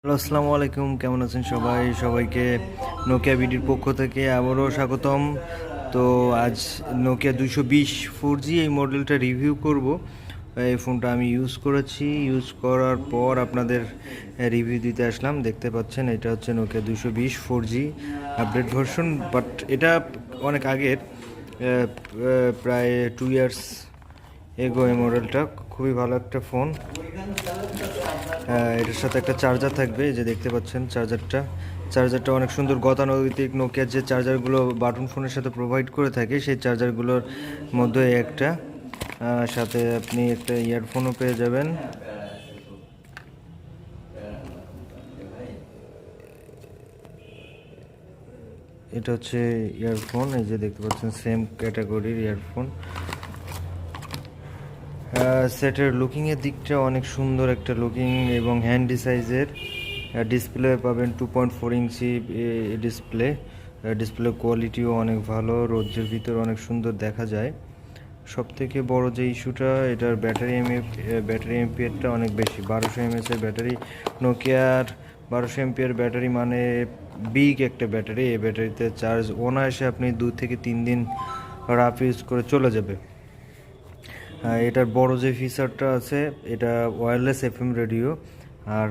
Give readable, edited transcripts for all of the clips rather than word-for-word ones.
Hello, আসসালামু আলাইকুম। কেমন আছেন সবাই? সবাইকে নোকিয়া বিডির পক্ষ থেকে আবারও স্বাগতম। তো আজ নোকিয়া 220 4G এই মডেলটা রিভিউ করব। এই ফোনটা আমি ইউজ করেছি, ইউজ করার পর আপনাদের রিভিউ দিতে আসলাম। দেখতে পাচ্ছেন এটা হচ্ছে Nokia 220 4G update version, but এটা অনেক আগের, প্রায় 2 ইয়ার্স এগো এই মডেলটা। খুবই ভালো একটা ফোন। এটার সাথে একটা চার্জার থাকবে, এই যে দেখতে পাচ্ছেন চার্জারটা অনেক সুন্দর গতানুগতিক নোকিয়ার যে চার্জারগুলো বাটন ফোনের সাথে প্রোভাইড করে থাকে সেই চার্জারগুলোর মধ্যে একটা। সাথে আপনি একটা ইয়ারফোনও পেয়ে যাবেন। এটা হচ্ছে ইয়ারফোন, এই যে দেখতে পাচ্ছেন সেম ক্যাটাগরির ইয়ারফোন। সেটের লুকিংয়ের দিকটা অনেক সুন্দর একটা লুকিং এবং হ্যান্ডি সাইজের। ডিসপ্লে পাবেন 2.4 ইঞ্চি ডিসপ্লে। ডিসপ্লে কোয়ালিটিও অনেক ভালো, রোদের ভিতর অনেক সুন্দর দেখা যায়। সবথেকে বড় যে ইস্যুটা, এটার ব্যাটারি এমপিয়ারটা অনেক বেশি, 1200 mAh ব্যাটারি। নোকিয়ার 1200 mAh ব্যাটারি মানে বিগ একটা ব্যাটারি। এই ব্যাটারিতে চার্জ অনায়াসে আপনি 2 থেকে 3 দিন রাফ ইউজ করে চলে যাবে। এটার বড় যে ফিচারটা আছে, এটা ওয়্যারলেস এফএম রেডিও। আর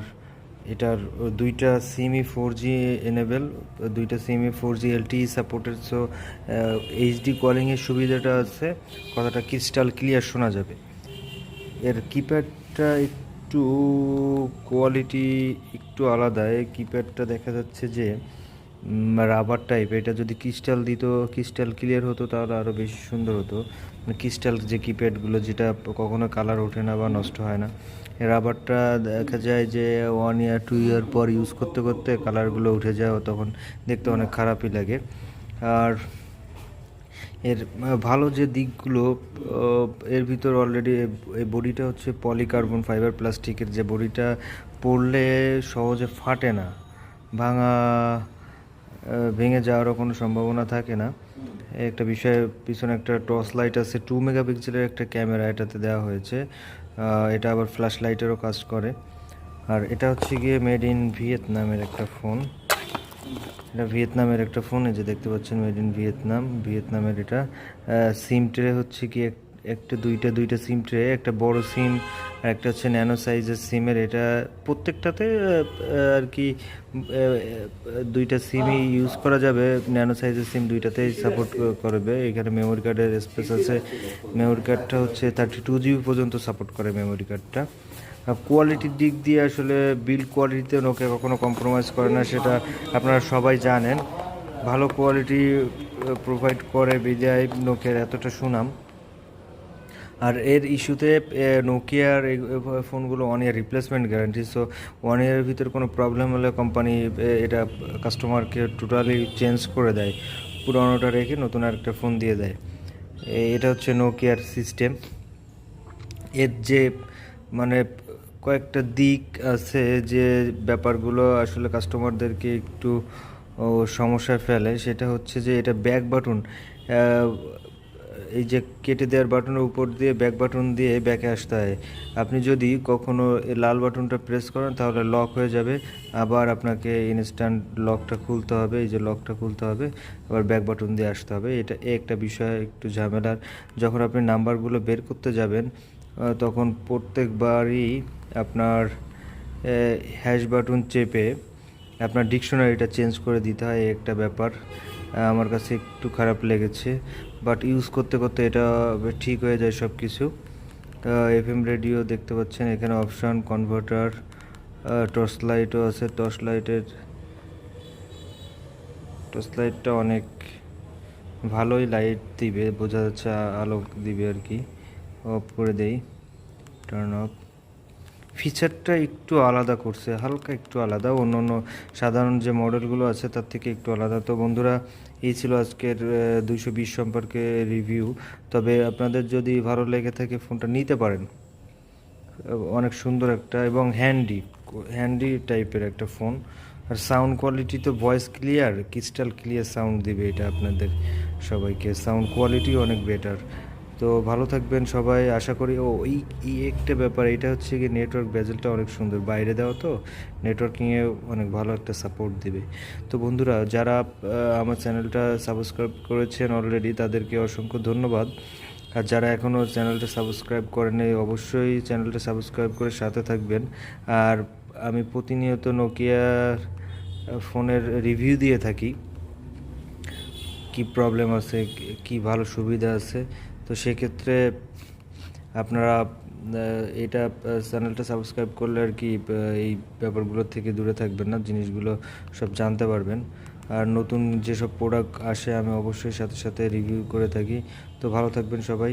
এটার দুইটা সিমই 4G এনেবেল, দুইটা সিমই 4G LTE supported. So HD কলিংয়ের সুবিধাটা আছে, কথাটা ক্রিস্টাল ক্লিয়ার শোনা যাবে। এর কিপ্যাডটা একটু কোয়ালিটি একটু আলাদা। এই কিপ্যাডটা দেখা যাচ্ছে যে রাবার টাইপ। এটা যদি ক্রিস্টাল দিত, ক্রিস্টাল ক্লিয়ার হতো, তাহলে আরও বেশি সুন্দর হতো। ক্রিস্টাল যে কিপ্যাডগুলো, যেটা কখনো কালার ওঠে না বা নষ্ট হয় না, রাবারটা দেখা যায় যে 1 ইয়ার 2 ইয়ার পর ইউজ করতে করতে কালারগুলো উঠে যায়, তখন দেখতে অনেক খারাপই লাগে। আর এর ভালো যে দিকগুলো, এর ভিতর অলরেডি এই বডিটা হচ্ছে পলিকার্বন ফাইবার প্লাস্টিকের, যে বডিটা পড়লে সহজে ফাটে না, ভাঙা ভেঙে যাওয়ারও কোনো সম্ভাবনা থাকে না। একটা বিষয়, পিছনে একটা টর্চ লাইট আছে, 2 মেগাপিক্সেলের একটা ক্যামেরা এটাতে দেওয়া হয়েছে। এটা আবার ফ্ল্যাশ লাইটেরও কাজ করে। আর এটা হচ্ছে গিয়ে মেড ইন ভিয়েতনামের একটা ফোন। এটা ভিয়েতনামের একটা ফোন, এই যে দেখতে পাচ্ছেন মেড ইন ভিয়েতনামের এটা। সিম ট্রে হচ্ছে কি একটা দুইটা সিম ট্রে, একটা বড় সিম আর একটা হচ্ছে ন্যানো সাইজের সিমের। এটা প্রত্যেকটাতে আর কি দুইটা সিমই ইউজ করা যাবে। ন্যানো সাইজের সিম দুইটাতেই সাপোর্ট করবে। এখানে মেমোরি কার্ডের স্পেস আছে। মেমোরি কার্ডটা হচ্ছে 32 GB পর্যন্ত সাপোর্ট করে মেমোরি কার্ডটা। কোয়ালিটির দিক দিয়ে আসলে বিল্ড কোয়ালিটিতে নোকিয়া কখনো কম্প্রোমাইজ করে না, সেটা আপনারা সবাই জানেন। ভালো কোয়ালিটি প্রোভাইড করে বিদায় নোকিয়ার এতটা সুনাম। আর এর ইস্যুতে নোকিয়ার এই ফোনগুলো 1 ইয়ার রিপ্লেসমেন্ট গ্যারান্টি। সো 1 ইয়ারের ভিতর কোনো প্রবলেম হলে কোম্পানি এটা কাস্টমারকে টোটালি চেঞ্জ করে দেয়, পুরোনোটা রেখে নতুন আরেকটা ফোন দিয়ে দেয়। এটা হচ্ছে নোকিয়ার সিস্টেম। এর যে মানে কয়েকটা দিক আছে, যে ব্যাপারগুলো আসলে কাস্টমারদেরকে একটু সমস্যায় ফেলে, সেটা হচ্ছে যে এটা ব্যাক বাটন, এই যে কেটে দেওয়ার বাটনের উপর দিয়ে ব্যাক বাটন দিয়ে ব্যাকে আসতে হয়। আপনি যদি কখনো লাল বাটনটা প্রেস করেন তাহলে লক হয়ে যাবে, আবার আপনাকে ইনস্ট্যান্ট লকটা খুলতে হবে, এই যে লকটা খুলতে হবে, আবার ব্যাক বাটন দিয়ে আসতে হবে। এটা একটা বিষয় একটু ঝামেলার। যখন আপনি নাম্বারগুলো বের করতে যাবেন, তখন প্রত্যেকবারই আপনার হ্যাশ বাটন চেপে আপনার ডিকশনারিটা চেঞ্জ করে দিতে হয়, একটা ব্যাপার আমার কাছে একটু খারাপ লেগেছে। বাট ইউজ করতে করতে এটা ঠিক হয়ে যায় সব কিছু। এফএম রেডিও দেখতে পাচ্ছেন, এখানে অপশান কনভার্টার, টর্চ লাইটও আছে। টর্চ লাইটটা অনেক ভালোই লাইট দিবে, বোঝা যাচ্ছে আলোক দিবে আর কি। অফ করে দেই, টার্ন অফ। ফিচারটা একটু আলাদা করছে, হালকা একটু আলাদা, অন্য অন্য সাধারণ যে মডেলগুলো আছে তার থেকে একটু আলাদা। তো বন্ধুরা, এই ছিল আজকের 220 সম্পর্কে রিভিউ। তবে আপনাদের যদি ভালো লেগে থাকে ফোনটা নিতে পারেন। অনেক সুন্দর একটা এবং হ্যান্ডি টাইপের একটা ফোন। আর সাউন্ড কোয়ালিটি তো voice clear, crystal clear sound দিবে এটা আপনাদের সবাইকে। সাউন্ড কোয়ালিটি অনেক বেটার। তো ভালো থাকবেন সবাই, আশা করি। এই এই একটা ব্যাপার, এটা হচ্ছে কি নেটওয়ার্ক বেজেলটা অনেক সুন্দর, বাইরে দেওয়া তো নেটওয়ার্কিংয়ে অনেক ভালো একটা সাপোর্ট দিবে। তো বন্ধুরা, যারা আমার চ্যানেলটা সাবস্ক্রাইব করেছেন অলরেডি, তাদেরকে অসংখ্য ধন্যবাদ। আর যারা এখনও চ্যানেলটা সাবস্ক্রাইব করেনি, অবশ্যই চ্যানেলটা সাবস্ক্রাইব করে সাথে থাকবেন। আর আমি প্রতিনিয়ত নোকিয়ার ফোনের রিভিউ দিয়ে থাকি, কি প্রবলেম আছে, কি ভালো সুবিধা আছে। তো সেক্ষেত্রে আপনারা এটা চ্যানেলটা সাবস্ক্রাইব করলে আর কি এই ব্যাপারগুলো থেকে দূরে থাকবেন না, জিনিসগুলো সব জানতে পারবেন। আর নতুন যেসব প্রোডাক্ট আসে আমি অবশ্যই সাথে সাথে রিভিউ করে থাকি। তো ভালো থাকবেন সবাই।